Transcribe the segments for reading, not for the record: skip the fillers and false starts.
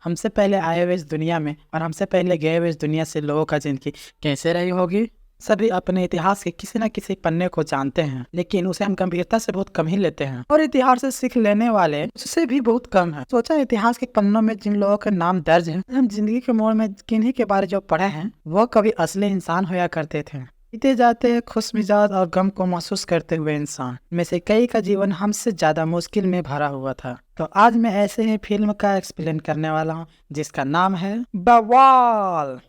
हमसे पहले आए हुए इस दुनिया में और हमसे पहले गए हुए इस दुनिया से लोगों का जिंदगी कैसे रही होगी। सभी अपने इतिहास के किसी न किसी पन्ने को जानते हैं, लेकिन उसे हम गंभीरता से बहुत कम ही लेते हैं और इतिहास से सीख लेने वाले उससे भी बहुत कम है। सोचा इतिहास के पन्नों में जिन लोगों के नाम दर्ज हैं, हम जिंदगी के मोड़ में किन्हीं के बारे जो पढ़े हैं वो कभी असली इंसान होया करते थे। बीते जाते खुश मिजाज और गम को महसूस करते हुए इंसान में से कई का जीवन हमसे ज्यादा मुश्किल में भरा हुआ था। तो आज मैं ऐसे ही फिल्म का एक्सप्लेन करने वाला हूँ जिसका नाम है बवाल।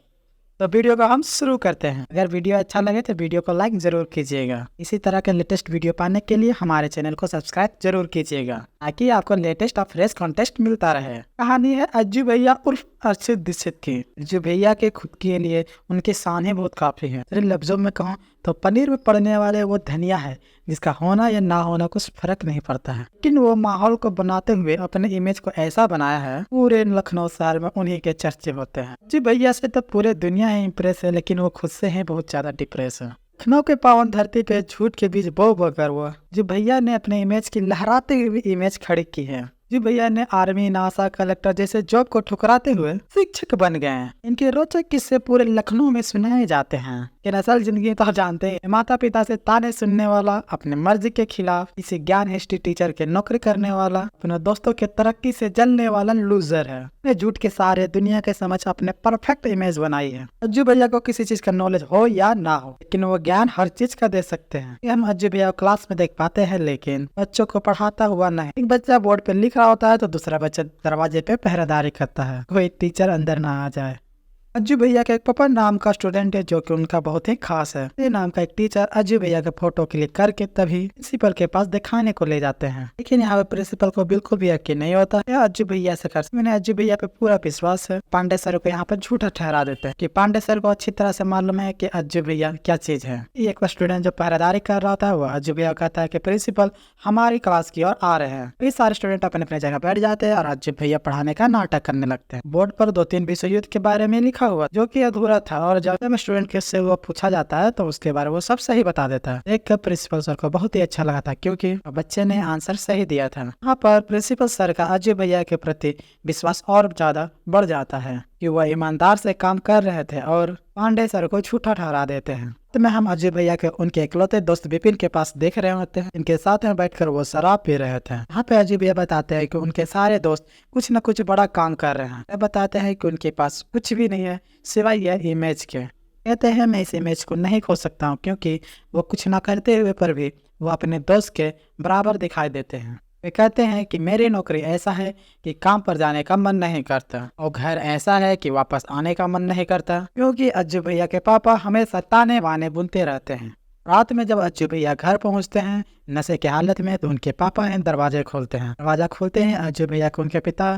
तो वीडियो को हम शुरू करते हैं। अगर वीडियो अच्छा लगे तो वीडियो को लाइक जरूर कीजिएगा। इसी तरह के लेटेस्ट वीडियो पाने के लिए हमारे चैनल को सब्सक्राइब जरूर कीजिएगा ताकि आपको लेटेस्ट और फ्रेश कंटेंट मिलता रहे। कहानी है अज्जू भैया उर्फ अर्षित दीक्षित की। अज्जू भैया के खुद के लिए उनकी शान ही बहुत काफी है। तेरे लफ्जों में कहूँ तो पनीर में पड़ने वाले वो धनिया है जिसका होना या ना होना कुछ फर्क नहीं पड़ता है, लेकिन वो माहौल को बनाते हुए अपने इमेज को ऐसा बनाया है पूरे लखनऊ शहर में उन्हीं के चर्चे होते हैं। जी भैया से तो पूरे दुनिया ही इम्प्रेस है, लेकिन वो खुद से है बहुत ज्यादा डिप्रेस है। लखनऊ के पावन धरती पे झूठ के बीच बो बकर हुआ जी भैया ने अपने इमेज की लहराते हुए इमेज खड़ी की है। जी भैया ने आर्मी, नासा, कलेक्टर जैसे जॉब को ठुकराते हुए शिक्षक बन गए हैं। इनके रोचक किस्से पूरे लखनऊ में सुनाए जाते हैं। कि असल जिंदगी तो जानते हैं, माता पिता से ताने सुनने वाला, अपने मर्जी के खिलाफ किसी ज्ञान हिस्ट्री टीचर के नौकरी करने वाला, अपने दोस्तों के तरक्की से जलने वाला लूजर है। झूठ के सारे दुनिया के समझ अपने परफेक्ट इमेज बनाई है। अज्जू भैया को किसी चीज का नॉलेज हो या ना हो, लेकिन वो ज्ञान हर चीज का दे सकते हैं। ये हम अज्जू भैया क्लास में देख पाते हैं, लेकिन बच्चों को पढ़ाता हुआ नहीं। एक बच्चा बोर्ड पे लिख रहा होता है तो दूसरा बच्चा दरवाजे पे पहरेदारी करता है, कोई टीचर अंदर ना आ जाए। अज्जू भैया का एक पपन नाम का स्टूडेंट है जो कि उनका बहुत ही खास है। ये नाम का एक टीचर अज्जू भैया का फोटो क्लिक करके तभी प्रिंसिपल के पास दिखाने को ले जाते हैं, लेकिन यहाँ पे प्रिंसिपल को बिल्कुल भी यकीन नहीं होता है अज्जू भैया से कर। मैंने अज्जू भैया पे पूरा विश्वास है। पांडे सर को यहाँ पर झूठा ठहरा देते हैं कि पांडे सर को अच्छी तरह से मालूम है कि अज्जू भैया क्या चीज है। एक स्टूडेंट जो पहरेदारी कर रहा था वो अज्जू भैया कहता है कि प्रिंसिपल हमारी क्लास की ओर आ रहे हैं। ये सारे स्टूडेंट अपने अपने जगह बैठ जाते हैं और अज्जू भैया पढ़ाने का नाटक करने लगते हैं। बोर्ड पर 2-3 विश्व युद्ध के बारे में लिखा हुआ जो कि अधूरा था, और जब स्टूडेंट के से वो पूछा जाता है तो उसके बारे में वो सब सही बता देता है। देखकर प्रिंसिपल सर को बहुत ही अच्छा लगा था क्योंकि बच्चे ने आंसर सही दिया था। यहाँ पर प्रिंसिपल सर का अजय भैया के प्रति विश्वास और ज्यादा बढ़ जाता है कि वह ईमानदार से काम कर रहे थे और पांडे सर को झूठा ठहरा देते हैं। तो मैं हम अजय भैया के उनके इकलौते दोस्त विपिन के पास देख रहे होते हैं। इनके साथ में बैठकर वो शराब पी रहे थे। यहाँ पे अजय भैया बताते हैं कि उनके सारे दोस्त कुछ न कुछ बड़ा काम कर रहे हैं। बताते हैं कि उनके पास कुछ भी नहीं है सिवाय यह इमेज के। कहते हैं मैं इस इमेज को नहीं खो सकता हूँ क्योंकि वो कुछ न करते हुए पर भी वो अपने दोस्त के बराबर दिखाई देते हैं। वे कहते हैं कि मेरी नौकरी ऐसा है कि काम पर जाने का मन नहीं करता और घर ऐसा है कि वापस आने का मन नहीं करता, क्योंकि अज्जू भैया के पापा हमेशा ताने बाने बुनते रहते हैं। रात में जब अज्जू भैया घर पहुंचते हैं नशे की हालत में तो उनके पापा दरवाजे खोलते हैं। दरवाजा खोलते हैं अज्जू भैया को उनके पिता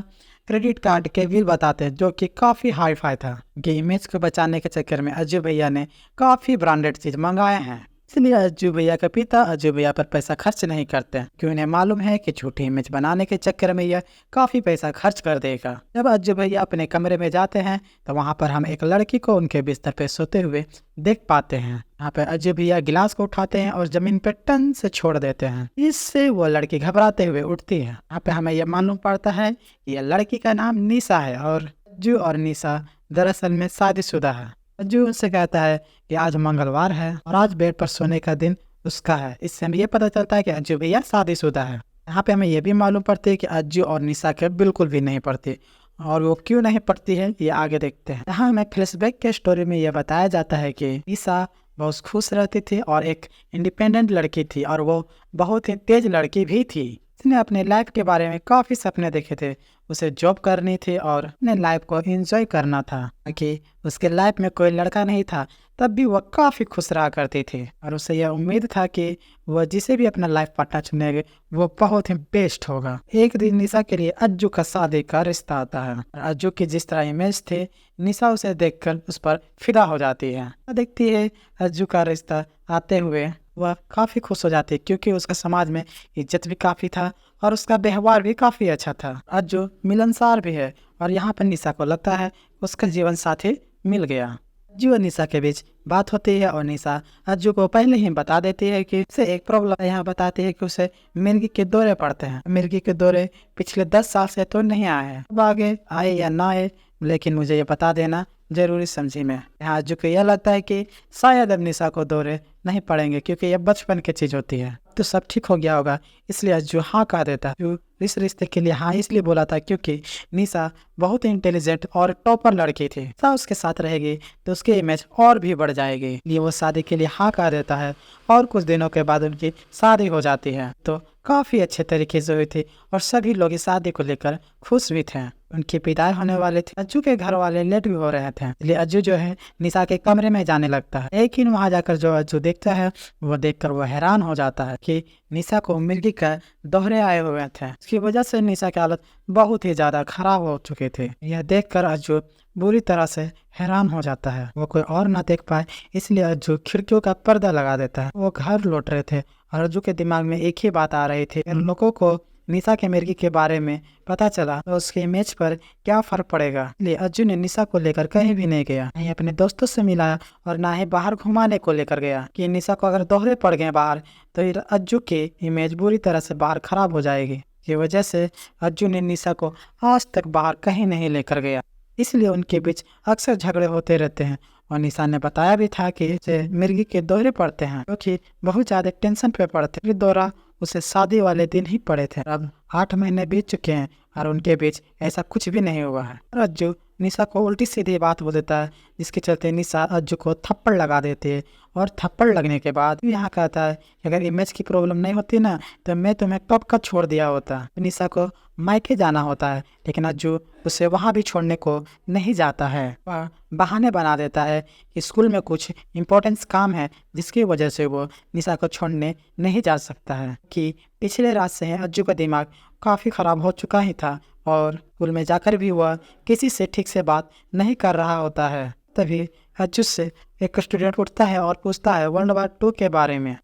क्रेडिट कार्ड के बिल बताते हैं जो कि काफी हाई फाई था। कि इमेज को बचाने के चक्कर में अज्जू भैया ने काफी ब्रांडेड चीज मंगाए हैं, इसलिए अज्जू भैया का पिता अज्जू भैया पर पैसा खर्च नहीं करते क्योंकि उन्हें मालूम है कि झूठी इमेज बनाने के चक्कर में यह काफी पैसा खर्च कर देगा। जब अज्जू भैया अपने कमरे में जाते हैं तो वहां पर हम एक लड़की को उनके बिस्तर पे सोते हुए देख पाते हैं। यहाँ पे अज्जू भैया गिलास को उठाते हैं और जमीन पे टन से छोड़ देते हैं। इससे वो लड़की घबराते हुए उठती है। यहाँ पे हमें यह मालूम पड़ता है कि यह लड़की का नाम निशा है और अज्जू और निशा दरअसल में शादीशुदा है। अज्जू उनसे कहता है कि आज मंगलवार है और आज बेड पर सोने का दिन उसका है। इससे हमें यह पता चलता है कि अज्जू भैया शादीशुदा है। यहाँ पे हमें यह भी मालूम पड़ती है कि अज्जू और निशा के बिल्कुल भी नहीं पड़ती, और वो क्यों नहीं पड़ती है ये आगे देखते हैं। यहाँ हमें फ्लैशबैक के स्टोरी में यह बताया जाता है कि निशा बहुत खुश रहती थी और एक इंडिपेंडेंट लड़की थी और वो बहुत ही तेज लड़की भी थी। उसने अपने लाइफ के बारे में काफी सपने देखे थे। उसे जॉब करनी थी और अपने लाइफ को एंजॉय करना था। कि उसके लाइफ में कोई लड़का नहीं था तब भी वह काफी खुश रहा करती थी और उसे यह उम्मीद था कि वह जिसे भी अपना लाइफ पार्टनर चुनेगा वो बहुत ही बेस्ट होगा। एक दिन निशा के लिए अज्जू का शादी का रिश्ता आता है। अज्जू की जिस तरह इमेज थे निशा उसे देखकर उस पर फिदा हो जाती है। देखती है अज्जू का रिश्ता आते हुए वह काफी खुश हो जाती है क्योंकि उसका समाज में इज्जत भी काफी था और उसका व्यवहार भी काफी अच्छा था। अज्जू मिलनसार भी है और यहाँ पर निशा को लगता है उसका जीवन साथी मिल गया। अज्जू और निशा के बीच बात होती है और निशा अज्जू को पहले ही बता देती है कि उसे एक प्रॉब्लम यहाँ बताती है कि उसे मिर्गी के दौरे पड़ते हैं। मिर्गी के दौरे पिछले 10 साल से तो नहीं आए हैं, अब आगे आए या ना आए, लेकिन मुझे ये बता देना जरूरी समझी मैं। यहाँ अज्जू को यह लगता है कि शायद अब निशा को दौरे नहीं पड़ेंगे क्योंकि यह बचपन की चीज होती है, तो सब ठीक हो गया होगा, इसलिए अज्जू हाँ कह देता है। इस रिश्ते के लिए हाँ इसलिए बोला था क्योंकि निशा बहुत इंटेलिजेंट और टॉपर लड़की थी, निशा उसके साथ रहेगी तो उसकी इमेज और भी बढ़ जाएगी, इसलिए वो शादी के लिए हाँ कह देता है और कुछ दिनों के बाद उनकी शादी हो जाती है। तो काफी अच्छे तरीके से हुई थी और सभी लोग इस शादी को लेकर खुश भी थे। उनकी विदाई होने वाले थे, अज्जू के घर वाले लेट भी हो रहे थे, इसलिए अज्जू जो है निशा के कमरे में जाने लगता है। लेकिन वहां जाकर जो अज्जू देखता है वो देखकर वो हैरान हो जाता है कि निशा को मिर्गी का दौरे आए हुए थे। इसकी वजह से निशा की हालत बहुत ही ज्यादा खराब हो चुके थे। यह देखकर अज्जू बुरी तरह से हैरान हो जाता है, वो कोई और ना देख पाए इसलिए अज्जू खिड़कियों का पर्दा लगा देता है। वो घर लौट रहे थे और अज्जू के दिमाग में एक ही बात आ रही थी, लोगों को निशा के मिर्गी के बारे में पता चला तो उसके इमेज पर क्या फर्क पड़ेगा। इसलिए अज्जू ने निशा को लेकर कहीं भी नहीं गया, नहीं अपने दोस्तों से मिला और ना ही बाहर घुमाने को लेकर गया कि निशा को अगर दोहरे पड़ गए बाहर तो अज्जू की इमेज बुरी तरह से बाहर खराब हो जाएगी। की वजह से अज्जू ने निशा को आज तक बाहर कहीं नहीं लेकर गया, इसलिए उनके बीच अक्सर झगड़े होते रहते हैं। और निशा ने बताया भी था कि मिर्गी के दौरे पड़ते हैं क्योंकि बहुत ज्यादा टेंशन पे पड़ते हैं। दौरा उसे शादी वाले दिन ही पड़े थे। अब 8 महीने बीत चुके हैं और उनके बीच ऐसा कुछ भी नहीं हुआ है। और अज्जू निशा को उल्टी सीधी बात बोल देता है, जिसके चलते निशा अज्जू को थप्पड़ लगा देती है। और थप्पड़ लगने के बाद यहाँ कहता है कि अगर इमेज की प्रॉब्लम नहीं होती ना तो मैं तुम्हें कब का छोड़ दिया होता। निशा को मायके जाना होता है, लेकिन अज्जू उसे वहाँ भी छोड़ने को नहीं जाता है। वह बहाने बना देता है कि स्कूल में कुछ इम्पोर्टेंस काम है जिसकी वजह से वो निशा को छोड़ने नहीं जा सकता है। कि पिछले रात से अज्जू का दिमाग काफ़ी ख़राब हो चुका ही था और स्कूल में जाकर भी वह किसी से ठीक से बात नहीं कर रहा होता है। तभी अज्जू से एक स्टूडेंट उठता है और पूछता है वर्ल्ड वार 2 के बारे में।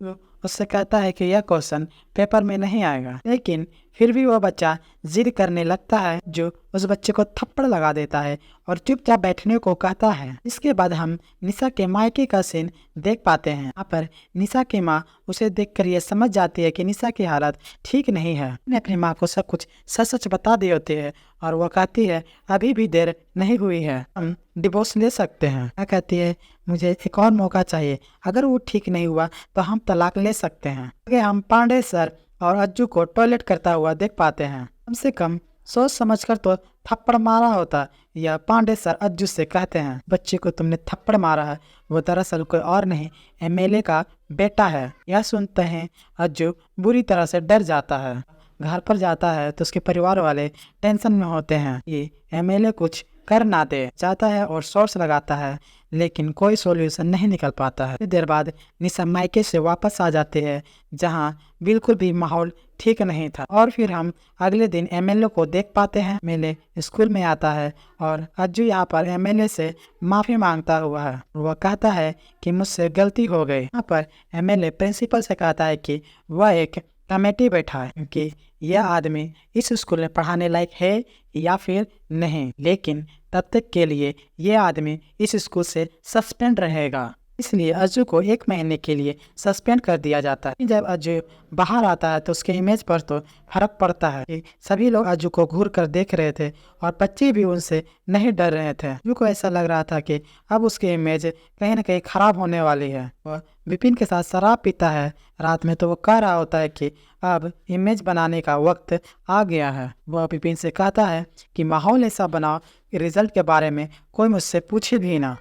उससे कहता है कि यह क्वेश्चन पेपर में नहीं आएगा, लेकिन फिर भी वह बच्चा जिद करने लगता है, जो उस बच्चे को थप्पड़ लगा देता है और चुपचाप बैठने को कहता है। इसके बाद हम निशा के मायके का सीन देख पाते हैं। यहाँ पर निशा की माँ उसे देखकर यह समझ जाती है कि निशा की हालत ठीक नहीं है। उन्हें अपनी माँ को सब कुछ सच सच बता दी होती है और वह कहती है अभी भी देर नहीं हुई है, हम डिवोर्स ले सकते हैं। क्या कहती है मुझे एक और मौका चाहिए, अगर वो ठीक नहीं हुआ तो हम तलाक ले सकते हैं। आगे हम पांडे सर और अज्जू को टॉयलेट करता हुआ देख पाते हैं। कम से कम सोच समझकर तो थप्पड़ मारा होता, या पांडे सर अज्जू से कहते हैं बच्चे को तुमने थप्पड़ मारा है, वो दरअसल कोई और नहीं एमएलए का बेटा है। यह सुनते हैं अज्जू बुरी तरह से डर जाता है। घर पर जाता है तो उसके परिवार वाले टेंशन में होते हैं कि एमएलए कुछ कर ना दे जाता है और सोर्स लगाता है, लेकिन कोई सॉल्यूशन नहीं निकल पाता है। देर बाद निशा मायके से वापस आ जाते हैं जहां बिल्कुल भी माहौल ठीक नहीं था। और फिर हम अगले दिन एमएलए को देख पाते हैं। एमएलए स्कूल में आता है और अज्जू यहाँ पर एमएलए से माफी मांगता हुआ है। वह कहता है कि मुझसे गलती हो गई। यहाँ पर एमएलए प्रिंसिपल से कहता है कि वह एक कमेटी बैठा है क्योंकि यह आदमी इस स्कूल में पढ़ाने लायक है या फिर नहीं, लेकिन तब तक के लिए यह आदमी इस स्कूल से सस्पेंड रहेगा। इसलिए अज्जू को 1 महीने के लिए सस्पेंड कर दिया जाता है। जब अज्जू बाहर आता है तो उसके इमेज पर तो फर्क पड़ता है कि सभी लोग अज्जू को घूर कर देख रहे थे और बच्चे भी उनसे नहीं डर रहे थे। अज्जू को ऐसा लग रहा था कि अब उसकी इमेज कहीं ना कहीं खराब होने वाली है। वह विपिन के साथ शराब पीता है रात में, तो वो कह रहा होता है कि अब इमेज बनाने का वक्त आ गया है। वह विपिन से कहता है कि माहौल ऐसा बनाओ कि रिजल्ट के बारे में कोई मुझसे पूछे भी ना।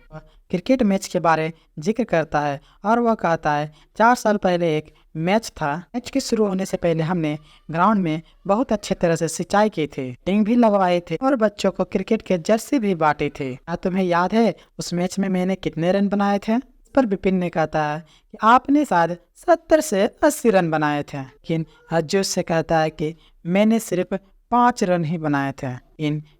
क्रिकेट मैच के बारे जिक्र करता है और वह कहता है 4 साल पहले एक मैच था। मैच के शुरू होने से पहले हमने ग्राउंड में बहुत अच्छे तरह से सिंचाई की थी, टिंग भी लगवाए थे और बच्चों को क्रिकेट के जर्सी भी बांटे थे। क्या तुम्हें याद है उस मैच में मैंने कितने रन बनाए थे? पर विपिन ने कहता है कि आपने शायद 70 से 80 रन बनाए थे, लेकिन अज्जू से कहता है कि मैंने सिर्फ 5 रन ही बनाए थे।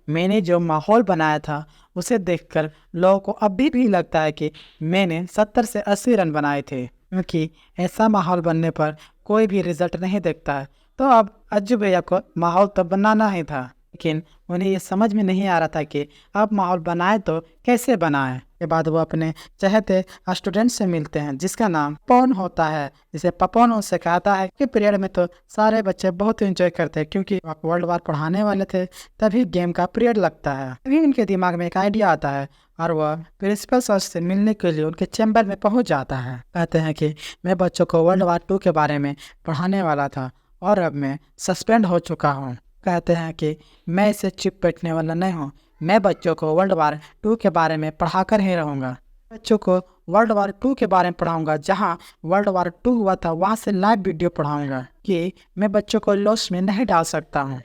मैंने जो माहौल बनाया था उसे देखकर लोगों को अभी भी लगता है कि मैंने 70 से 80 रन बनाए थे, क्योंकि ऐसा माहौल बनने पर कोई भी रिजल्ट नहीं देखता है। तो अब अज्जू भैया को माहौल तो बनाना ही था, लेकिन उन्हें ये समझ में नहीं आ रहा था कि अब माहौल बनाए तो कैसे बनाए। के बाद वो अपने चहेते स्टूडेंट से मिलते हैं जिसका नाम पवन होता है। जिसे पवन उनसे कहता है कि पीरियड में तो सारे बच्चे बहुत एंजॉय करते हैं क्योंकि आप वर्ल्ड वार पढ़ाने वाले थे, तभी गेम का पीरियड लगता है। तभी उनके दिमाग में एक आइडिया आता है और वह प्रिंसिपल सर से मिलने के लिए उनके चैम्बर में पहुंच जाता है। कहते हैं कि मैं बच्चों को वर्ल्ड वार 2 के बारे में पढ़ाने वाला था और अब मैं सस्पेंड हो चुका हूँ। कहते हैं कि मैं इसे चुप बैठने वाला नहीं हूँ, मैं बच्चों को वर्ल्ड वार 2 के बारे में पढ़ाकर ही रहूँगा। बच्चों को वर्ल्ड वार 2 के बारे में पढ़ाऊँगा, जहाँ वर्ल्ड वार 2 हुआ था वहाँ से लाइव वीडियो पढ़ाऊँगा कि मैं बच्चों को लॉस में नहीं डाल सकता हूँ।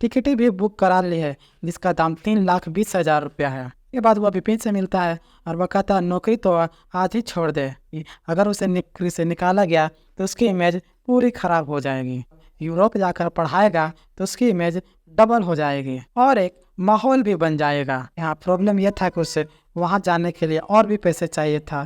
टिकटें भी बुक करा ली है जिसका दाम 3,20,000 रुपया है। के बाद वह विपिन से मिलता है और वह कहता है नौकरी तो आज ही छोड़ दे, अगर उसे नौकरी से निकाला गया तो उसकी इमेज पूरी खराब हो जाएगी। यूरोप जाकर पढ़ाएगा तो उसकी इमेज डबल हो जाएगी और एक माहौल भी बन जाएगा। यहाँ प्रॉब्लम यह था कि उसे वहाँ जाने के लिए और भी पैसे चाहिए था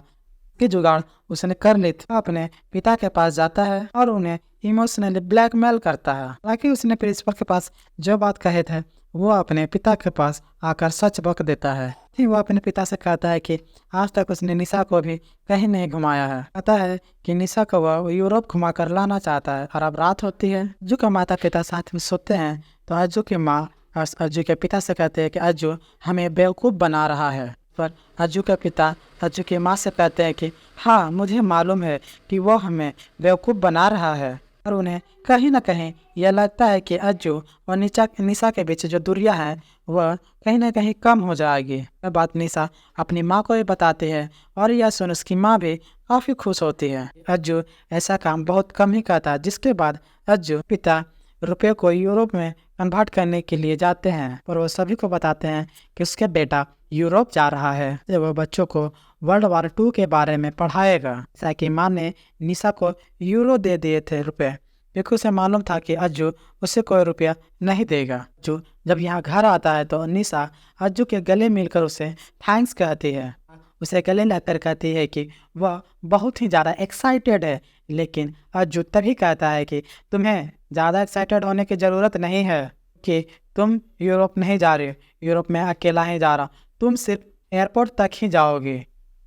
कि जुगाड़ उसने कर ली थी। अपने पिता के पास जाता है और उन्हें इमोशनली ब्लैकमेल करता है ताकि उसने प्रिंसिपल के पास जो बात कहे थे वो अपने पिता के पास आकर सच बक देता है। फिर वो अपने पिता से कहता है कि आज तक उसने निशा को भी कहीं नहीं घुमाया है। कहता है कि निशा को वह यूरोप घुमा कर लाना चाहता है। और अब रात होती है, अज्जू का माता पिता साथ में सोते हैं तो अज्जू की माँ अज्जू के पिता से कहते हैं कि अज्जू हमें बेवकूफ़ बना रहा है। पर अज्जू के पिता अज्जू की माँ से कहते हैं कि हाँ मुझे मालूम है कि वो हमें बेवकूफ़ बना रहा है। और उन्हें कहीं ना कहीं यह लगता है कि अज्जू और निशा के बीच जो दूरियां है वह कहीं ना कहीं कम हो जाएगी। यह बात निशा अपनी माँ को भी बताती है और यह सुन उसकी माँ भी काफ़ी खुश होती है। अज्जू ऐसा काम बहुत कम ही करता है, जिसके बाद अज्जू पिता रुपये को यूरोप में कन्वर्ट करने के लिए जाते हैं और वो सभी को बताते हैं कि उसके बेटा यूरोप जा रहा है, जब वो बच्चों को वर्ल्ड वार 2 के बारे में पढ़ाएगा। जैसा कि माँ ने निशा को यूरो दे दिए थे रुपए, क्योंकि उसे मालूम था कि अज्जू उसे कोई रुपया नहीं देगा। अज्जू जब यहाँ घर आता है तो निशा अज्जू के गले मिलकर उसे थैंक्स कहती है। उसे गले लगकर कहती है कि वह बहुत ही ज़्यादा एक्साइटेड है। लेकिन अज्जू तभी कहता है कि तुम्हें ज़्यादा एक्साइटेड होने की ज़रूरत नहीं है कि तुम यूरोप नहीं जा रहे, यूरोप में अकेला ही जा रहा, तुम सिर्फ एयरपोर्ट तक ही जाओगे,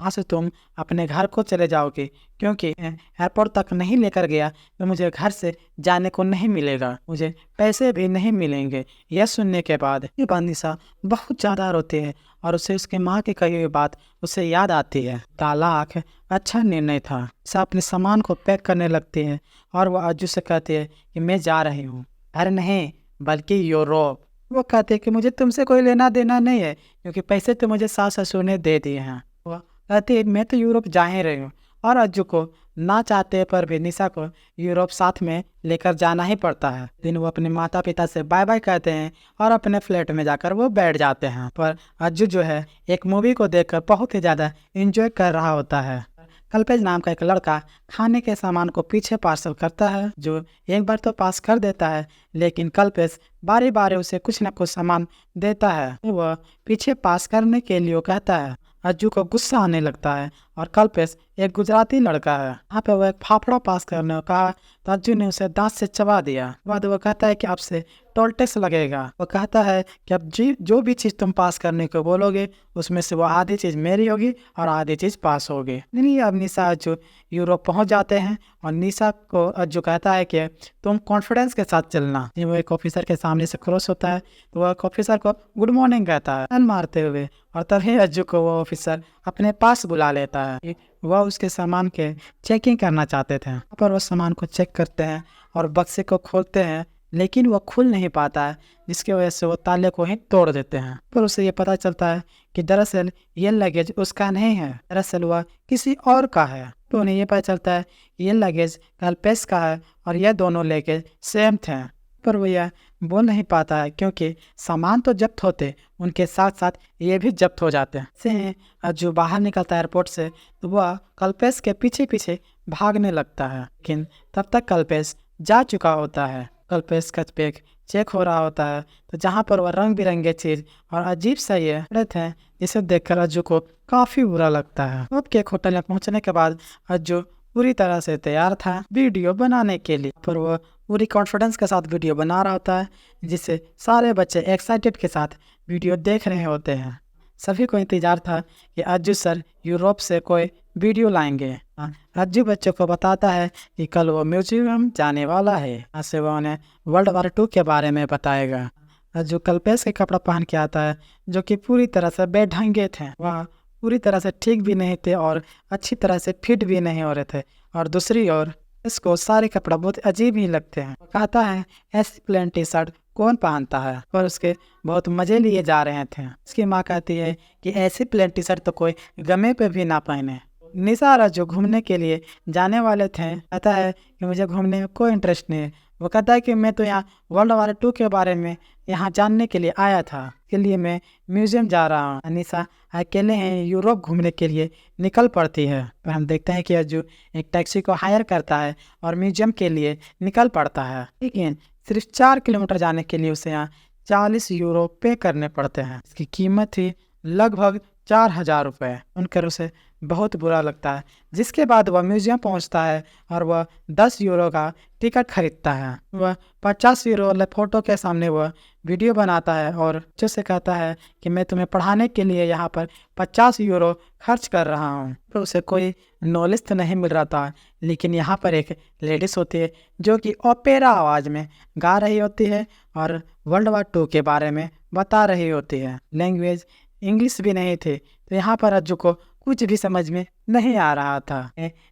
वहाँ से तुम अपने घर को चले जाओगे, क्योंकि एयरपोर्ट तक नहीं लेकर गया तो मुझे घर से जाने को नहीं मिलेगा, मुझे पैसे भी नहीं मिलेंगे। यह सुनने के बाद ये निशा बहुत ज़्यादा रोती है और उसे उसके माँ की कही हुई बात उसे याद आती है। तलाक अच्छा निर्णय था। निशा अपने सामान को पैक करने लगती है और वह अज्जू से कहती है कि मैं जा रही हूँ, घर नहीं बल्कि यूरोप। वो कहते हैं कि मुझे तुमसे कोई लेना देना नहीं है, क्योंकि पैसे तो मुझे सास ससुर ने दे दिए हैं। वह कहती है मैं तो यूरोप जा ही रही हूँ। और अज्जू को ना चाहते पर भी निशा को यूरोप साथ में लेकर जाना ही पड़ता है। दिन वो अपने माता पिता से बाय बाय कहते हैं और अपने फ्लैट में जाकर वो बैठ जाते हैं। पर अज्जू जो है एक मूवी को देखकर बहुत ही ज़्यादा एंजॉय कर रहा होता है। कल्पेश नाम का एक लड़का खाने के सामान को पीछे पार्सल करता है, जो एक बार तो पास कर देता है, लेकिन कल्पेश बारी बारी उसे कुछ न कुछ सामान देता है। वह पीछे पास करने के लिए कहता है। अज्जू को गुस्सा आने लगता है और कल्पेश एक गुजराती लड़का है। यहाँ पे वह एक फाफड़ा पास करने को कहा तो अज्जू ने उसे दांत से चबा दिया। बाद वो कहता है कि आपसे टोल टैक्स लगेगा। वो कहता है कि अब जो भी चीज़ तुम पास करने को बोलोगे उसमें से वो आधी चीज़ मेरी होगी और आधी चीज़ पास होगी। नहीं, अब निशा अज्जू यूरोप पहुँच जाते हैं और निशा को अज्जू कहता है कि तुम कॉन्फिडेंस के साथ चलना। वो एक ऑफिसर के सामने से क्रॉस होता है तो वह ऑफिसर को गुड मॉर्निंग कहता है मारते हुए, और तभी अज्जू को वो ऑफिसर अपने पास बुला लेता है। वह उसके सामान के चेकिंग करना चाहते थे। पर वो सामान को चेक करते हैं और बक्से को खोलते हैं, लेकिन वह खुल नहीं पाता है, जिसकी वजह से वो ताले को ही तोड़ देते हैं। पर उसे ये पता चलता है कि दरअसल ये लगेज उसका नहीं है, दरअसल वह किसी और का है। तो उन्हें ये पता चलता है कि ये लगेज कल्पेश का है और यह दोनों लगेज सेम थे। पर वो यह बोल नहीं पाता है क्योंकि सामान तो जब्त होते, उनके साथ साथ ये भी जब्त हो जाते हैं। से अज्जू बाहर निकलता है एयरपोर्ट से तो वह कल्पेश के पीछे पीछे भागने लगता है, लेकिन तब तक कल्पेश जा चुका होता है। कल्पेश का बैग चेक हो रहा होता है तो जहाँ पर वह रंग बिरंगे चीज और अजीब सा ये थे, जिसे देखकर अज्जू को काफ़ी बुरा लगता है। अब के होटल में पहुँचने के बाद अज्जू पूरी तरह से तैयार था वीडियो बनाने के लिए। पर वो पूरी कॉन्फिडेंस के साथ वीडियो बना रहा होता है, जिससे सारे बच्चे एक्साइटेड के साथ वीडियो देख रहे होते हैं। सभी को इंतजार था कि अज्जू सर यूरोप से कोई वीडियो लाएंगे। अज्जू बच्चों को बताता है कि कल वो म्यूजियम जाने वाला है, यहाँ से वो उन्हें वर्ल्ड वार 2 के बारे में बताएगा। अज्जू कल्पेश के कपड़ा पहन के आता है, जो कि पूरी तरह से बेढंगे थे। वह पूरी तरह से ठीक भी नहीं थे और अच्छी तरह से फिट भी नहीं हो रहे थे। और दूसरी ओर इसको सारे कपड़ा बहुत अजीब ही लगते हैं। कहता है ऐसी प्लेन टी शर्ट कौन पहनता है, और उसके बहुत मजे लिए जा रहे थे। उसकी माँ कहती है कि ऐसी प्लेन टी शर्ट तो कोई गमे पे भी ना पहने। निशा और अज्जू घूमने के लिए जाने वाले थे। कहता है कि मुझे घूमने में कोई इंटरेस्ट नहीं है। वो कहता है कि मैं तो यहाँ वर्ल्ड वार 2 के बारे में यहाँ जानने के लिए आया था, के लिए मैं म्यूजियम जा रहा हूँ। निशा अकेले हैं यूरोप घूमने के लिए निकल पड़ती है। पर हम देखते हैं कि अज्जू एक टैक्सी को हायर करता है और म्यूजियम के लिए निकल पड़ता है। लेकिन सिर्फ 4 किलोमीटर जाने के लिए उसे यहाँ 40 यूरो पे करने पड़ते हैं। इसकी कीमत थी लगभग 4000 रुपये। उनकर उसे बहुत बुरा लगता है, जिसके बाद वह म्यूजियम पहुंचता है और वह 10 यूरो का टिकट खरीदता है। वह 50 यूरो वाले फोटो के सामने वह वीडियो बनाता है और बच्चों से कहता है कि मैं तुम्हें पढ़ाने के लिए यहाँ पर 50 यूरो खर्च कर रहा हूँ। तो उसे कोई नॉलेज तो नहीं मिल रहा था, लेकिन यहाँ पर एक लेडीज होती है जो कि ओपेरा आवाज़ में गा रही होती है और वर्ल्ड वार 2 के बारे में बता रही होती है। लैंग्वेज इंग्लिश भी नहीं थे, तो यहाँ पर अज्जू को कुछ भी समझ में नहीं आ रहा था।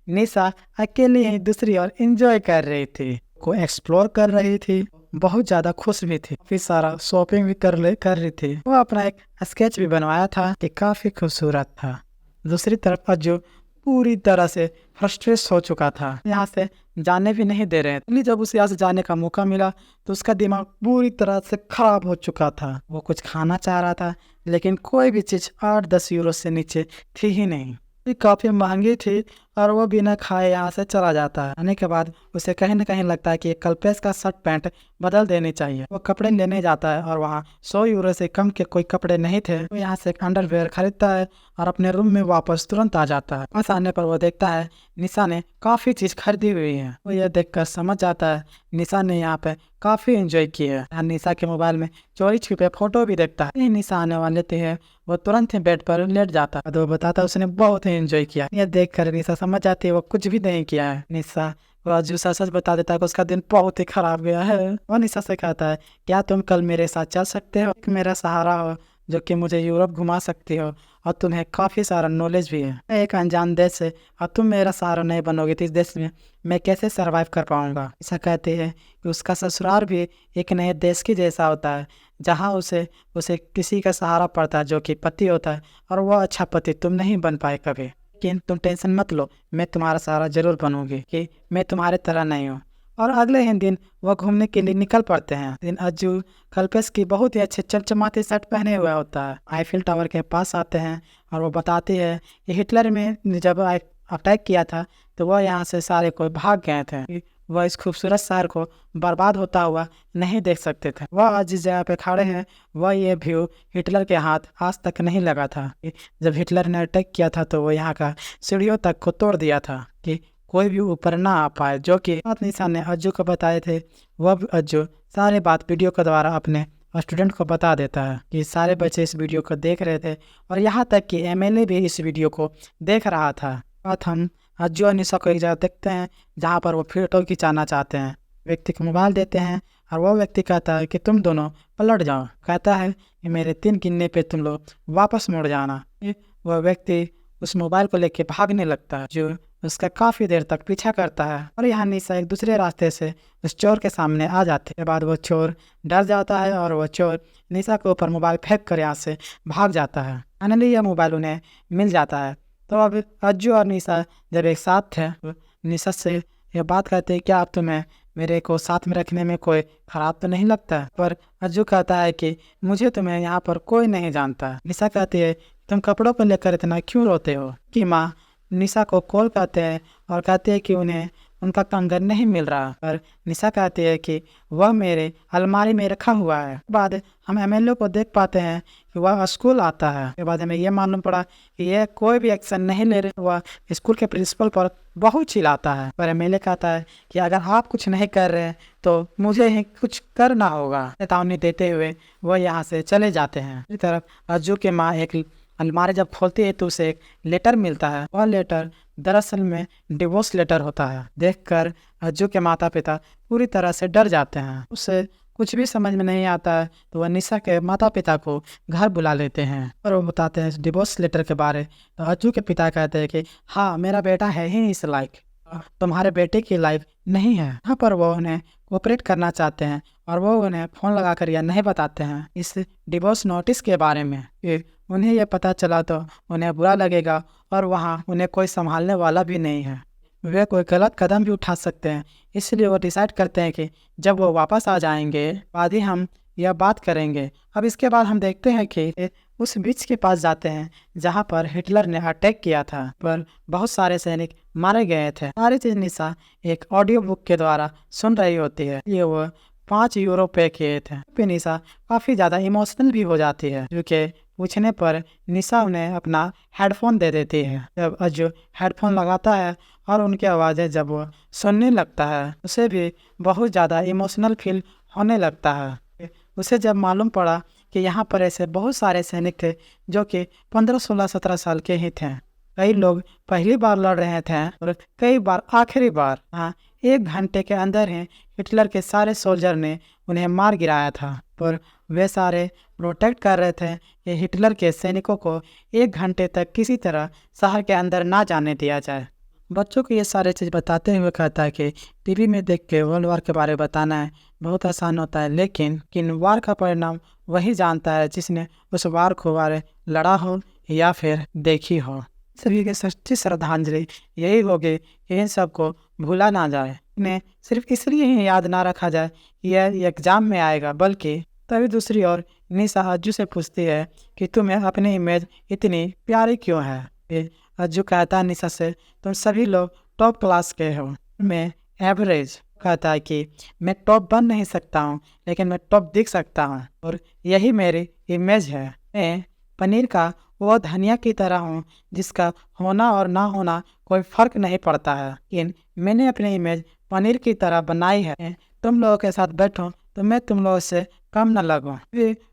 निशा अकेली ही दूसरी ओर एंजॉय कर रही थी, को एक्सप्लोर कर रही थी, बहुत ज़्यादा खुश भी थी, फिर सारा शॉपिंग भी कर रही थी। वो अपना एक स्केच भी बनवाया था कि काफ़ी खूबसूरत था। दूसरी तरफ अज्जू पूरी तरह से फ्रस्ट्रेट हो चुका था, यहाँ से जाने भी नहीं दे रहे थे। जब उसे यहाँ से जाने का मौका मिला तो उसका दिमाग पूरी तरह से खराब हो चुका था। वो कुछ खाना चाह रहा था, लेकिन कोई भी चीज़ 8-10 यूरो से नीचे थी ही नहीं। ये काफ़ी महंगी थी और वो बिना खाए यहाँ से चला जाता है। आने के बाद उसे कहीं ना कहीं लगता है कि कल्पेश का शर्ट पैंट बदल देनी चाहिए। वो कपड़े लेने जाता है और वहाँ 100 यूरो से कम के कोई कपड़े नहीं थे। वो यहाँ से अंडरवेयर खरीदता है और अपने रूम में वापस तुरंत आ जाता है। बस आने पर वो देखता है निशा ने काफ़ी चीज़ खरीदी हुई है। वो यह देखकर समझ जाता है निशा ने यहाँ पे काफ़ी एंजॉय की है। निशा के मोबाइल में चोरी छुपे फोटो भी देखता है। निशा आने वाले थे, वो तुरंत ही बेड पर लेट जाता है। तो वो बताता है उसने बहुत ही एंजॉय किया। यह देखकर निशा समझ जाती है वो कुछ भी नहीं किया है। निशा अज्जू सच बता देता है कि उसका दिन बहुत ही खराब गया है। वो निशा से कहता है क्या तुम कल मेरे साथ चल सकते हो, मेरा सहारा हो जो कि मुझे यूरोप घुमा सकती हो और तुम्हें काफ़ी सारा नॉलेज भी है। एक अनजान देश है और तुम मेरा सहारा नहीं बनोगे तो इस देश में मैं कैसे सरवाइव कर पाऊंगा। ऐसा कहते हैं कि उसका ससुराल भी एक नए देश की जैसा होता है, जहाँ उसे किसी का सहारा पड़ता है जो कि पति होता है, और वह अच्छा पति तुम नहीं बन पाए कभी। लेकिन तुम टेंशन मत लो, मैं तुम्हारा सहारा जरूर बनूंगी, कि मैं तुम्हारे तरह नहीं हूँ। और अगले ही दिन वह घूमने के लिए निकल पड़ते हैं। दिन अज्जू कल्पेश की बहुत ही अच्छे चमचमाते शर्ट पहने हुआ होता है। आईफिल टावर के पास आते हैं और वो बताती है कि हिटलर में जब अटैक किया था तो वह यहाँ से सारे कोई भाग गए थे। वह इस खूबसूरत शहर को बर्बाद होता हुआ नहीं देख सकते थे। वह आज जिस जगह पे खड़े हैं वह ये व्यू हिटलर के हाथ आज तक नहीं लगा था। जब हिटलर ने अटैक किया था तो वो यहाँ का सीढ़ियों तक को तोड़ दिया था कि कोई भी ऊपर ना आ पाए, जो कि निशा ने अज्जू को बताए थे। वह अज्जू सारे बात वीडियो के द्वारा अपने स्टूडेंट को बता देता है कि सारे बच्चे इस वीडियो को देख रहे थे और यहाँ तक कि एमएलए भी इस वीडियो को देख रहा था। बात हम अज्जू और निशा को एक जगह देखते हैं जहाँ पर वो फोटो खिंचाना चाहते हैं। व्यक्ति को मोबाइल देते हैं और वो व्यक्ति कहता है कि तुम दोनों पलट जाओ। कहता है कि मेरे 3 गिनने पे तुम लोग वापस मुड़ जाना। वह व्यक्ति उस मोबाइल को लेके भागने लगता है, जो उसका काफ़ी देर तक पीछा करता है। और यहाँ निशा एक दूसरे रास्ते से उस चोर के सामने आ जाते हैं। बाद वो चोर डर जाता है और वह चोर निशा के ऊपर मोबाइल फेंक कर यहाँ से भाग जाता है। फाइनली यह मोबाइल उन्हें मिल जाता है। तो अब अज्जू और निशा जब एक साथ थे, निशा से यह बात कहते हैं क्या आप तुम्हें मेरे को साथ में रखने में कोई ख़राब तो नहीं लगता है? पर अज्जू कहता है कि मुझे तुम्हें यहाँ पर कोई नहीं जानता। निशा कहती है तुम कपड़ों को लेकर इतना क्यों रोते हो? कि माँ निशा को कॉल करते हैं और कहते हैं कि उन्हें उनका कंगन नहीं मिल रहा। पर निशा कहती है कि वह मेरे अलमारी में रखा हुआ है। बाद हम एमएलए को देख पाते हैं कि वह स्कूल आता है। उसके बाद हमें यह मालूम पड़ा कि यह कोई भी एक्शन नहीं ले रहे। वह स्कूल के प्रिंसिपल पर बहुत चिल्लाता है। पर एमएलए कहता है कि अगर आप कुछ नहीं कर रहे हैं तो मुझे ही कुछ करना होगा। चेतावनी देते हुए वह यहाँ से चले जाते हैं। इसी तरफ अज्जू की माँ एक अलमारी जब खोलती है तो उसे एक लेटर मिलता है। वह लेटर दरअसल में डिवोर्स लेटर होता है। देखकर अज्जू के माता पिता पूरी तरह से डर जाते हैं। उसे कुछ भी समझ में नहीं आता है तो वह निशा के माता पिता को घर बुला लेते हैं और वो बताते हैं डिवोर्स लेटर के बारे। तो अज्जू के पिता कहते हैं कि हाँ, मेरा बेटा है ही इस लायक, तुम्हारे बेटे की लाइफ नहीं है। यहाँ पर वो उन्हें कोऑपरेट करना चाहते हैं और वो उन्हें फ़ोन लगाकर यह नहीं बताते हैं इस डिवोर्स नोटिस के बारे में कि उन्हें यह पता चला तो उन्हें बुरा लगेगा और वहाँ उन्हें कोई संभालने वाला भी नहीं है। वे कोई गलत कदम भी उठा सकते हैं। इसलिए वो डिसाइड करते हैं कि जब वो वापस आ जाएंगे बाद ही हम यह बात करेंगे। अब इसके बाद हम देखते हैं कि उस बीच के पास जाते हैं जहाँ पर हिटलर ने अटैक किया था, पर बहुत सारे सैनिक मारे गए थे। सारी चीज निशा एक ऑडियो बुक के द्वारा सुन रही होती है। ये वो 5 यूरो पे किए थे। पे निशा काफ़ी ज़्यादा इमोशनल भी हो जाती है, क्योंकि पूछने पर निशा उन्हें अपना हेडफोन दे देती है। जब अज्जू हेडफोन लगाता है और उनकी आवाज़ें जब वो सुनने लगता है उसे भी बहुत ज़्यादा इमोशनल फील होने लगता है। उसे जब मालूम पड़ा कि यहाँ पर ऐसे बहुत सारे सैनिक थे जो कि 15, 16, 17 साल के ही थे। कई लोग पहली बार लड़ रहे थे और कई बार आखिरी बार। हाँ, 1 घंटे के अंदर ही हिटलर के सारे सोल्जर ने उन्हें मार गिराया था, पर वे सारे प्रोटेक्ट कर रहे थे कि हिटलर के सैनिकों को 1 घंटे तक किसी तरह शहर के अंदर ना जाने दिया जाए। बच्चों को ये सारे चीज़ बताते हुए कहता है कि टीवी में देख के वर्ल्ड वार के बारे में बताना है बहुत आसान होता है, लेकिन वार का परिणाम वही जानता है जिसने उस वार को बारे लड़ा हो या फिर देखी हो। सभी की सच्ची श्रद्धांजलि यही होगी कि इन सबको भूला ना जाए, इन्हें सिर्फ इसलिए ही याद ना रखा जाए कि यह एग्जाम में आएगा, बल्कि तभी दूसरी ओर निशा अज्जू से पूछती है कि तुम्हें अपनी इमेज इतनी प्यारी क्यों है। अज्जू कहता है निशा से, तुम सभी लोग टॉप क्लास के हो, मैं एवरेज। कहता है कि मैं टॉप बन नहीं सकता हूँ लेकिन मैं टॉप दिख सकता हूँ और यही मेरी इमेज है। मैं पनीर का वो धनिया की तरह हूँ जिसका होना और ना होना कोई फर्क नहीं पड़ता है, लेकिन मैंने अपनी इमेज पनीर की तरह बनाई है। तुम लोगों के साथ बैठो तो मैं तुम लोगों से कम न लगूं।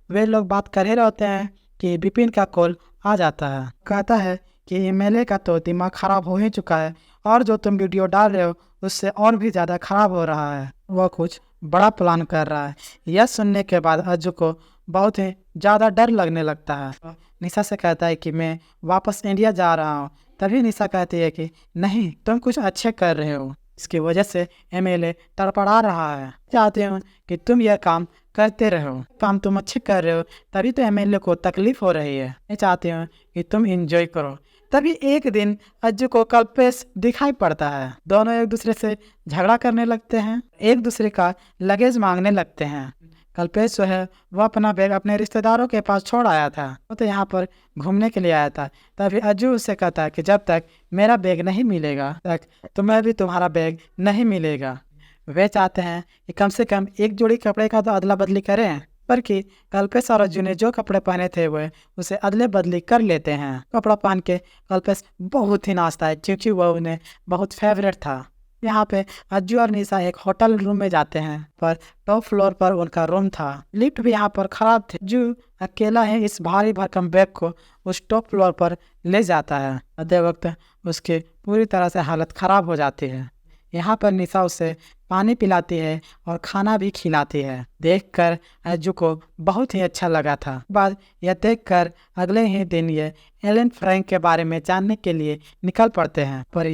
वे लोग बात कर ही रहते हैं कि विपिन का कॉल आ जाता है। कहता है कि एमएलए का तो दिमाग खराब हो ही चुका है और जो तुम वीडियो डाल रहे हो उससे और भी ज़्यादा खराब हो रहा है। वह कुछ बड़ा प्लान कर रहा है। यह सुनने के बाद अज्जू को बहुत ही ज़्यादा डर लगने लगता है। निशा से कहता है कि मैं वापस इंडिया जा रहा हूँ। तभी निशा कहती है कि नहीं, तुम कुछ अच्छे कर रहे हो, इसकी वजह से एमएलए तड़पड़ा रहा है। चाहते हो कि तुम यह काम करते रहो, काम तुम अच्छे कर रहे हो तभी तो एमएलए को तकलीफ हो रही है। मैं चाहती हूँ कि तुम एंजॉय करो। तभी एक दिन अज्जू को कल्पेश दिखाई पड़ता है। दोनों एक दूसरे से झगड़ा करने लगते हैं, एक दूसरे का लगेज मांगने लगते हैं। कल्पेश जो है वह अपना बैग अपने रिश्तेदारों के पास छोड़ आया था, वो तो यहाँ पर घूमने के लिए आया था। तभी अज्जू उससे कहता है कि जब तक मेरा बैग नहीं मिलेगा तक तुम्हें भी तुम्हारा बैग नहीं मिलेगा। वे चाहते हैं कि कम से कम एक जोड़ी कपड़े का तो अदला बदली करें, पर कि कल्पेश और अज्जू ने जो कपड़े पहने थे वह उसे अदले बदली कर लेते हैं। कपड़ा पहन के कल्पेश बहुत ही नाचता है क्योंकि वह उन्हें बहुत फेवरेट था। यहाँ पे अज्जू और निशा एक होटल रूम में जाते हैं, पर टॉप फ्लोर पर उनका रूम था। लिफ्ट भी यहाँ पर खराब थे। अज्जू अकेला है इस भारी भरकम बैग को उस टॉप फ्लोर पर ले जाता है। आधे वक्त उसकी पूरी तरह से हालत खराब हो जाती है। यहाँ पर निशा उसे पानी पिलाती है और खाना भी खिलाती है। देखकर अज्जू को बहुत ही अच्छा लगा था। बाद यह देखकर अगले ही दिन ये एलन फ्रैंक के बारे में जानने के लिए निकल पड़ते हैं, पर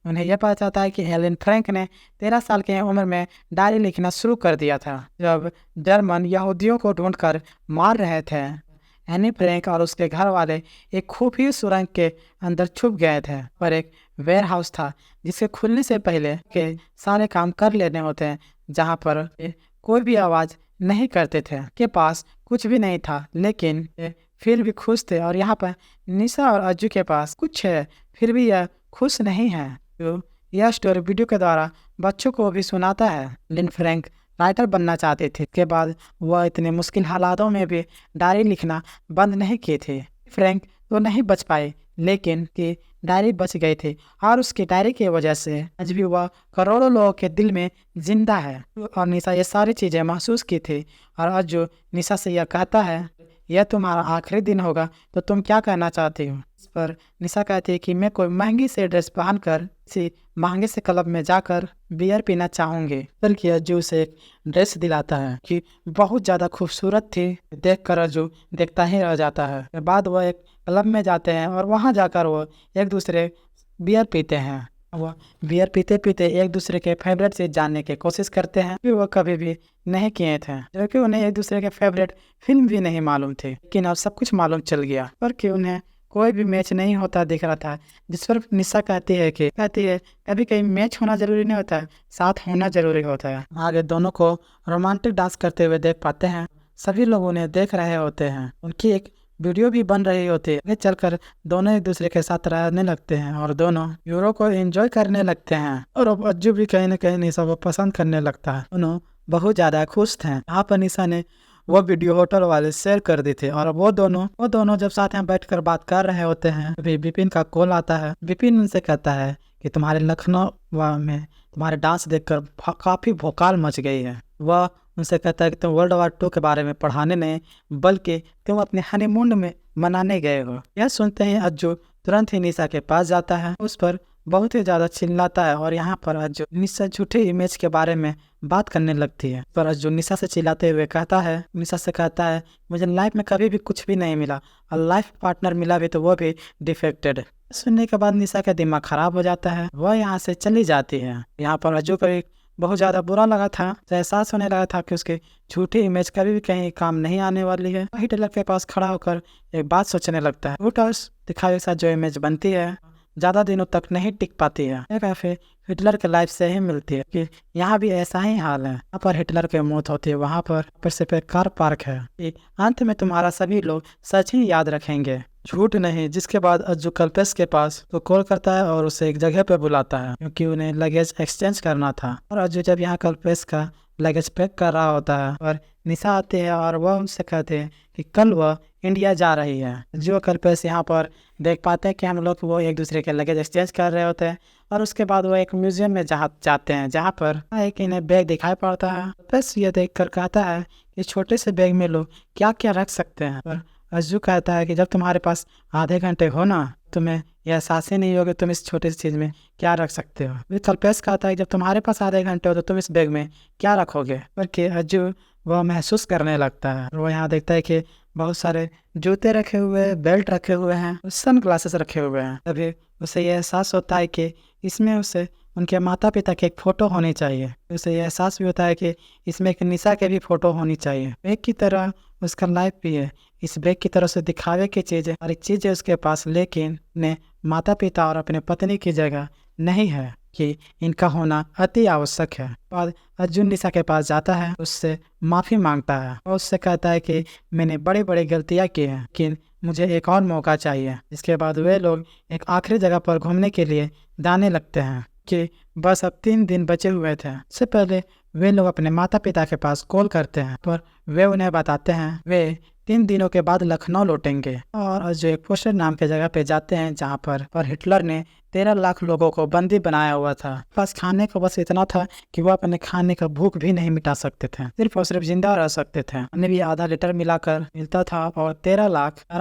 उन्हें यह पता चलता है कि एलन फ्रैंक ने 13 साल की उम्र में डायरी लिखना शुरू कर दिया था जब जर्मन यहूदियों को ढूंढकर मार रहे थे। एनी फ्रैंक और उसके घर वाले एक खुफिया सुरंग के अंदर छुप गए थे, पर एक वेयर हाउस था जिसके खुलने से पहले के सारे काम कर लेने होते हैं, जहाँ पर कोई भी आवाज नहीं करते थे। के पास कुछ भी नहीं था लेकिन फिर भी खुश थे, और यहाँ पर निशा और अज्जू के पास कुछ है फिर भी यह खुश नहीं है। तो यह स्टोरी वीडियो के द्वारा बच्चों को भी सुनाता है। लिन फ्रैंक राइटर बनना चाहते थे। के बाद वह इतने मुश्किल हालातों में भी डायरी लिखना बंद नहीं किए थे। फ्रैंक तो नहीं बच पाए, लेकिन कि डायरी बच गए थे और उसकी डायरी की वजह से आज भी वह करोड़ों लोगों के दिल में जिंदा है। और निशा ये सारी चीज़ें महसूस की थी। और आज जो निशा से यह कहता है यह तुम्हारा आखिरी दिन होगा तो तुम क्या कहना चाहती हो। इस पर निशा कहती है कि मैं कोई महंगी से ड्रेस पहनकर किसी महंगे से क्लब में जाकर बियर पीना चाहूंगी। बल्कि अज्जू से एक ड्रेस दिलाता है कि बहुत ज़्यादा खूबसूरत थी। देखकर अज्जू देखता ही रह जाता है। बाद वह एक क्लब में जाते हैं और वहाँ जाकर वो एक दूसरे बियर पीते हैं। वह बियर पीते पीते एक दूसरे के फेवरेट से जानने की कोशिश करते हैं कि वह कभी भी नहीं किए थे, जबकि उन्हें एक दूसरे के फेवरेट फिल्म भी नहीं मालूम थी। लेकिन अब सब कुछ मालूम चल गया पर कि उन्हें कोई भी मैच नहीं होता दिख रहा था। जिस पर निशा कहती है कभी कहीं मैच होना जरूरी नहीं होता है, साथ होना जरूरी होता है। आगे दोनों को रोमांटिक डांस करते हुए देख पाते हैं। सभी लोग उन्हें देख रहे होते हैं। उनकी एक वीडियो भी बन रही होती है। आगे चलकर दोनों एक दूसरे के साथ रहने लगते हैं और दोनों यूरो को एंजॉय करने लगते हैं। और अब अज्जू भी कहीं न कहीं निशा को पसंद करने लगता है। दोनों बहुत ज्यादा खुश थे। यहाँ पर निशा ने वो वीडियो होटल वाले शेयर कर दी थी। और वो दोनों जब साथ में बैठकर बात कर रहे होते हैं तभी विपिन का कॉल आता है। विपिन उनसे कहता है कि तुम्हारे लखनऊ में तुम्हारे डांस देखकर काफी भोकाल मच गई है। वह उनसे कहता है कि तुम वर्ल्ड वार 2 के बारे में पढ़ाने नहीं बल्कि तुम अपने हनीमून में मनाने गए हो। यह सुनते ही अज्जू तुरंत ही निशा के पास जाता है, उस पर बहुत ही ज्यादा चिल्लाता है। और यहाँ पर अज्जू निशा झूठे इमेज के बारे में बात करने लगती है। पर अज्जू निशा से चिल्लाते हुए निशा से कहता है मुझे लाइफ में कभी भी कुछ भी नहीं मिला और लाइफ पार्टनर मिला भी तो वो भी डिफेक्टेड। सुनने के बाद निशा का दिमाग खराब हो जाता है। वह यहाँ से चली जाती है। यहाँ पर अज्जू को बहुत ज़्यादा बुरा लगा था। एहसास होने लगा था कि उसके झूठी इमेज कभी भी कहीं काम नहीं आने वाली है। हिटलर के पास खड़ा होकर एक बात सोचने लगता है। वोटर्स दिखावे के साथ जो इमेज बनती है ज़्यादा दिनों तक नहीं टिक पाती है। या फिर हिटलर के लाइफ से ही मिलती है कि यहाँ भी ऐसा ही हाल है। यहाँ पर हिटलर की मौत होती है, वहाँ पर सिर्फ एक कार पार्क है कि अंत में तुम्हारा सभी लोग सच ही याद रखेंगे, झूठ नहीं। जिसके बाद अज्जू कल्पेश के पास तो कॉल करता है और उसे एक जगह पे बुलाता है क्योंकि उन्हें लगेज एक्सचेंज करना था। और अज्जू जब यहाँ कल्पेश का लगेज पैक कर रहा होता है और निशा आती है और वह उनसे कहते हैं कि कल वह इंडिया जा रही है। जो कल्पेश यहाँ पर देख पाते हैं कि हम लोग वो एक दूसरे के लगेज एक्सचेंज कर रहे होते हैं। और उसके बाद वो एक म्यूजियम में जाते हैं जहाँ पर एक इन्हें बैग दिखाई पड़ता है। कल्पेश ये देख कर कहता है कि छोटे से बैग में लोग क्या क्या रख सकते हैं। पर अज्जू कहता है कि जब तुम्हारे पास आधे घंटे हो ना तुम्हें यह एहसास ही नहीं होगा तुम इस छोटी सी चीज में क्या रख सकते हो। कल्पेश कहता है जब तुम्हारे पास आधे घंटे हो तो तुम इस बैग में क्या रखोगे। बल्कि अज्जू वह महसूस करने लगता है। वो यहाँ देखता है कि बहुत सारे जूते रखे हुए हैं, बेल्ट रखे हुए हैं, सन ग्लासेस रखे हुए हैं। तभी उसे यह एहसास होता है कि इसमें उसे उनके माता पिता की एक फ़ोटो होनी चाहिए। उसे यह एहसास भी होता है कि इसमें एक निशा के भी फ़ोटो होनी चाहिए। बैग की तरह उसका लाइफ भी है। इस बैग की तरह से दिखावे की चीज़ें हर एक चीज़ है उसके पास, लेकिन ने माता पिता और अपने पत्नी की जगह नहीं है कि इनका होना अति आवश्यक है। और अर्जुन निशा के पास जाता है, उससे माफ़ी मांगता है और उससे कहता है कि मैंने बड़े बड़े गलतियाँ की हैं लेकिन मुझे एक और मौका चाहिए। इसके बाद वे लोग एक आखिरी जगह पर घूमने के लिए जाने लगते हैं कि बस अब 3 दिन बचे हुए थे। इससे पहले वे लोग अपने माता पिता के पास कॉल करते हैं पर वे उन्हें बताते हैं वे 3 दिनों के बाद लखनऊ लौटेंगे। और जो एक पोस्टर नाम के जगह पे जाते हैं जहाँ पर हिटलर ने 13 लाख लोगों को बंदी बनाया हुआ था। बस खाने को बस इतना था कि वो अपने खाने का भूख भी नहीं मिटा सकते थे, सिर्फ और सिर्फ जिंदा रह सकते थे। उन्हें भी आधा लीटर मिलाकर मिलता था और 13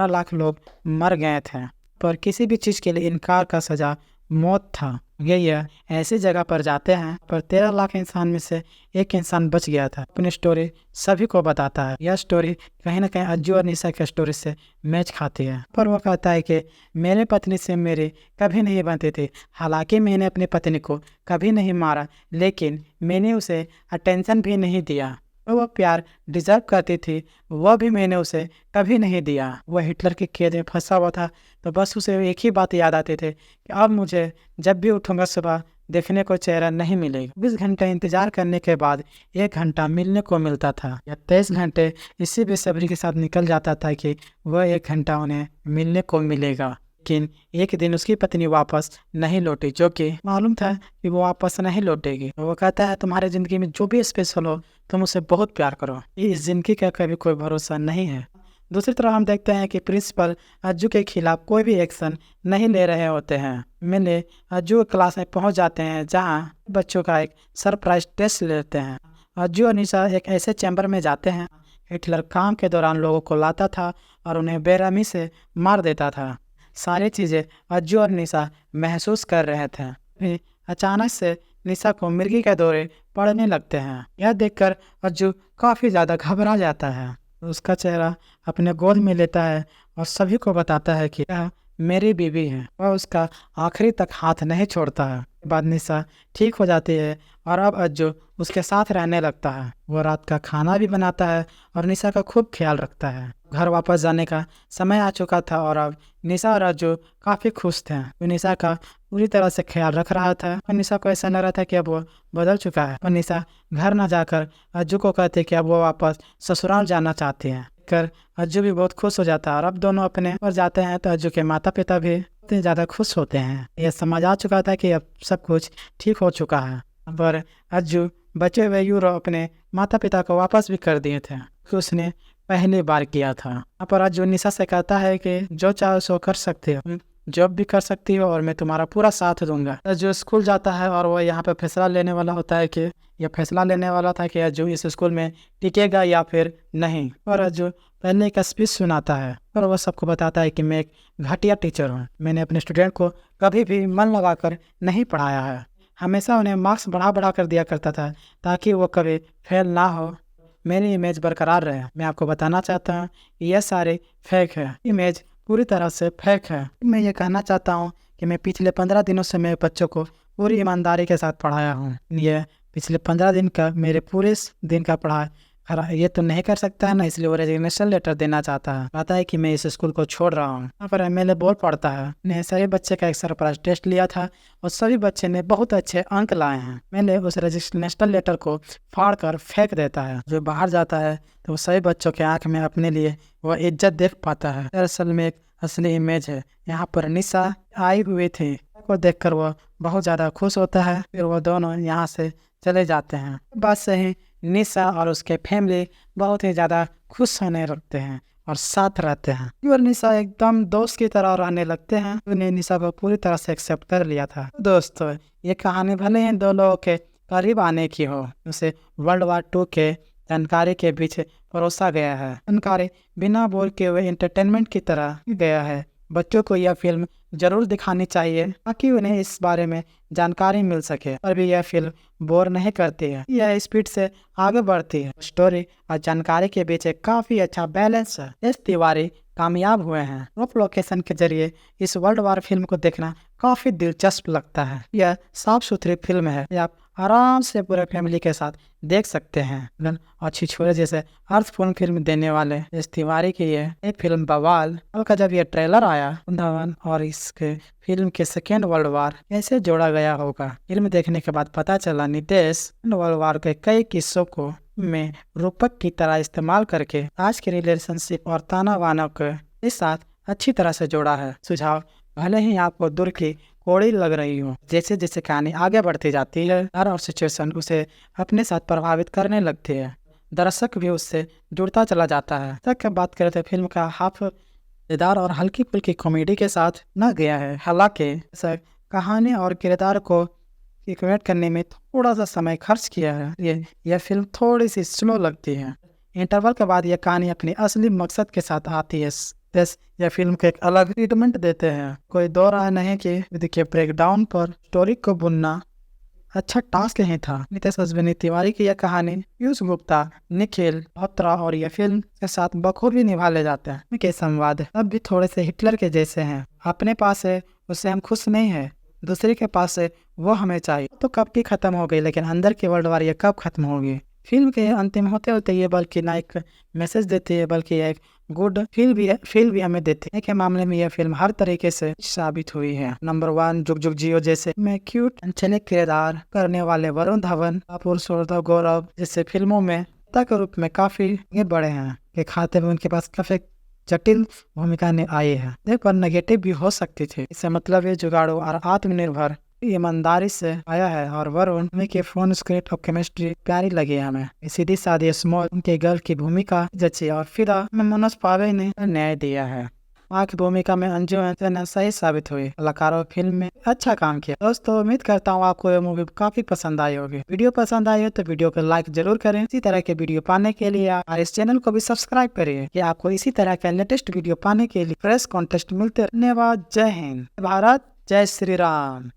लाख लोग मर गए थे। पर किसी भी चीज के लिए इनकार का सजा मौत था। ये ऐसी जगह पर जाते हैं पर 13 लाख इंसान में से एक इंसान बच गया था। अपनी स्टोरी सभी को बताता है। यह स्टोरी कहीं ना कहीं अज्जू और निशा की स्टोरी से मैच खाती है। पर वो कहता है कि मेरे पत्नी से मेरी कभी नहीं बनती थी। हालांकि मैंने अपनी पत्नी को कभी नहीं मारा लेकिन मैंने उसे अटेंशन भी नहीं दिया। वह प्यार डिजर्व करती थी, वह भी मैंने उसे कभी नहीं दिया। वह हिटलर के कैद में फंसा हुआ था तो बस उसे एक ही बात याद आती थी कि अब मुझे जब भी उठूंगा सुबह देखने को चेहरा नहीं मिलेगा। 20 घंटे इंतजार करने के बाद 1 घंटा मिलने को मिलता था। या 23 घंटे इसी बेसब्री के साथ निकल जाता था कि वह 1 घंटा उन्हें मिलने को मिलेगा। लेकिन एक दिन उसकी पत्नी वापस नहीं लौटी, जो कि मालूम था कि वो वापस नहीं लौटेगी। वो कहता है तुम्हारे जिंदगी में जो भी स्पेशल हो तुम उसे बहुत प्यार करो, इस जिंदगी का कभी कोई भरोसा नहीं है। दूसरी तरफ हम देखते हैं कि प्रिंसिपल अज्जू के खिलाफ कोई भी एक्शन नहीं ले रहे होते हैं। मैंने अज्जू क्लास में पहुंच जाते हैं जहां बच्चों का एक सरप्राइज टेस्ट लेते हैं। अज्जू और निशा एक ऐसे चैम्बर में जाते हैं। हिटलर काम के दौरान लोगों को लाता था और उन्हें बेरहमी से मार देता था। सारी चीज़ें अज्जू और निशा महसूस कर रहे थे। फिर अचानक से निशा को मिर्गी के दौरे पड़ने लगते हैं। यह देखकर अज्जू काफ़ी ज़्यादा घबरा जाता है। उसका चेहरा अपने गोद में लेता है और सभी को बताता है कि यह मेरी बीवी है। वह उसका आखिरी तक हाथ नहीं छोड़ता है। बाद निशा ठीक हो जाती है और अब अज्जू उसके साथ रहने लगता है। वो रात का खाना भी बनाता है और निशा का खूब ख्याल रखता है। घर वापस जाने का समय आ चुका था और अब निशा और अज्जू काफ़ी खुश थे। वो निशा का पूरी तरह से ख्याल रख रहा था और निशा को ऐसा लग रहा था कि अब वो बदल चुका है। और निशा घर न जाकर अज्जू को कहते कि अब वो वापस ससुराल जाना चाहती है। कर अज्जू भी बहुत खुश हो जाता है और अब दोनों अपने पर जाते हैं तो अज्जू के माता पिता भी इतने ज़्यादा खुश होते हैं। यह समझ आ चुका था कि अब सब कुछ ठीक हो चुका है। पर अज्जू बचे हुए यूरो अपने माता पिता को वापस भी कर दिए थे कि उसने पहली बार किया था। पर अज्जू निशा से कहता है कि जो चाहो सो कर सकते हो, जॉब भी कर सकती हो और मैं तुम्हारा पूरा साथ दूंगा। अज्जू स्कूल जाता है और वो यहाँ पे फैसला लेने वाला होता है कि यह फैसला लेने वाला था कि अज्जू इस स्कूल में टिकेगा या फिर नहीं। और अज्जू पहले एक स्पीच सुनाता है और वह सबको बताता है कि मैं एक घटिया टीचर हूँ। मैंने अपने स्टूडेंट को कभी भी मन लगाकर नहीं पढ़ाया है। हमेशा उन्हें मार्क्स बढ़ा कर दिया करता था ताकि वो कभी फेल ना हो, मेरी इमेज बरकरार रहे। मैं आपको बताना चाहता हूँ यह सारे फेक है, इमेज पूरी तरह से फेक है। मैं ये कहना चाहता हूँ कि मैं पिछले 15 दिनों से मेरे बच्चों को पूरी ईमानदारी के साथ पढ़ाया हूँ। ये पिछले 15 दिन का मेरे पूरे दिन का पढ़ाई ये तो नहीं कर सकता है ना, इसलिए वो रेजिग्नेशन लेटर देना चाहता है। कहता है कि मैं इस स्कूल को छोड़ रहा हूँ। यहाँ पर एमएलए बोल पड़ता है। ने सभी बच्चे का एक सरप्राइज टेस्ट लिया था और सभी बच्चे ने बहुत अच्छे अंक लाए हैं। मैंने उस रेजिग्नेशन लेटर को फाड़ कर फेंक देता है। जो बाहर जाता है तो वो सभी बच्चों के आंख में अपने लिए वह इज्जत देख पाता है। दरअसल में एक असली इमेज है। यहाँ पर निशा आई हुई थी को देखकर वह बहुत ज़्यादा खुश होता है। फिर वो दोनों यहाँ से चले जाते हैं। बात से ही निशा और उसके फैमिली बहुत ही ज़्यादा खुश होने लगते हैं और साथ रहते हैं। और निशा एकदम दोस्त की तरह रहने लगते हैं। उन्हें निशा को पूरी तरह से एक्सेप्ट कर लिया था। दोस्तों ये कहानी भले ही दो लोगों के करीब आने की हो, उसे वर्ल्ड वार 2 के जानकारी के बीच परोसा गया है। जानकारी बिना बोल के हुए एंटरटेनमेंट की तरह गया है। बच्चों को यह फिल्म जरूर दिखानी चाहिए ताकि उन्हें इस बारे में जानकारी मिल सके। और भी यह फिल्म बोर नहीं करती है, यह स्पीड से आगे बढ़ती है। स्टोरी और जानकारी के बीच एक काफी अच्छा बैलेंस है। एस तिवारी कामयाब हुए हैं। रफ लोकेशन के जरिए इस वर्ल्ड वार फिल्म को देखना काफी दिलचस्प लगता है। यह साफ सुथरी फिल्म है, यह आप आराम से पूरे फैमिली के साथ देख सकते हैं। अच्छी छोरे जैसे अर्थपूर्ण फिल्म देने वाले इस तिवारी की ये फिल्म बवाल का जब ये ट्रेलर आया धवन और इसके फिल्म के सेकेंड वर्ल्ड वार कैसे जोड़ा गया होगा, फिल्म देखने के बाद पता चला नितेश वर्ल्ड वार के कई किस्सों को में रूपक की तरह इस्तेमाल करके आज के रिलेशनशिप और ताना वाना के साथ अच्छी तरह से जोड़ा है। सुझाव भले ही आपको दूर की कोड़ी लग रही हो, जैसे जैसे कहानी आगे बढ़ती जाती है हर और सिचुएशन उसे अपने साथ प्रभावित करने लगती है। दर्शक भी उससे जुड़ता चला जाता है। तक बात करें तो फिल्म का हाफ किरदार और हल्की फुल्की कॉमेडी के साथ न गया है। हालांकि कहानी और किरदार को इक्वेट करने में थोड़ा सा समय खर्च किया है। यह फिल्म थोड़ी सी स्लो लगती है। इंटरवल के बाद यह कहानी अपनी असली मकसद के साथ आती है। यह फिल्म को एक अलग ट्रीटमेंट देते हैं। कोई दो राय नहीं कि विधि के ब्रेकडाउन पर स्टोरी को बुनना अच्छा टास्क ही था। नितेश अश्विनी तिवारी की यह कहानी पीयूष गुप्ता, निखिल बत्रा और यह फिल्म के साथ बखूबी निभा ले जाते हैं। इनके संवाद अब भी थोड़े से हिटलर के जैसे हैं। अपने पास है उससे हम खुश नहीं है, दूसरे के पास है वो हमें चाहिए। तो कब की खत्म हो गई, लेकिन अंदर की वर्ल्ड वार ये कब खत्म होगी। फिल्म के अंतिम होते होते ये बल्कि ना एक मैसेज देती है बल्कि एक गुड फील भी हमें देती है। के मामले में यह फिल्म हर तरीके से साबित हुई है। नंबर 1 जुग जुग जियो जैसे में क्यूट अनचने किरदार करने वाले वरुण धवन, कपूर, सौरभ, गौरव जैसे फिल्मों में के रूप में काफी बढ़े हैं। के खाते में उनके पास काफी जटिल भूमिका ने आई है। देखो नेगेटिव भी हो सकती थी। इससे मतलब ये जुगाड़ू और आत्मनिर्भर ईमानदारी से आया है। और वरुण के फोन स्क्रिप्ट और केमिस्ट्री प्यारी लगी हमें। सीधी सादी स्मॉल उनके गर्ल की भूमिका जची और फिदा में मनोज पावे ने न्याय दिया है। माँ की भूमिका में अंजू एंटनी सही साबित हुई। कलाकारों फिल्म में अच्छा काम किया। दोस्तों उम्मीद करता हूँ आपको ये मूवी काफी पसंद आई होगी। वीडियो पसंद आई हो तो वीडियो को लाइक जरूर करें। इसी तरह के वीडियो पाने के लिए आप इस चैनल को भी सब्सक्राइब करिए कि आपको इसी तरह के लेटेस्ट वीडियो पाने के लिए फ्रेश कॉन्टेस्ट मिलते। धन्यवाद। जय हिंद भारत, जय श्री राम।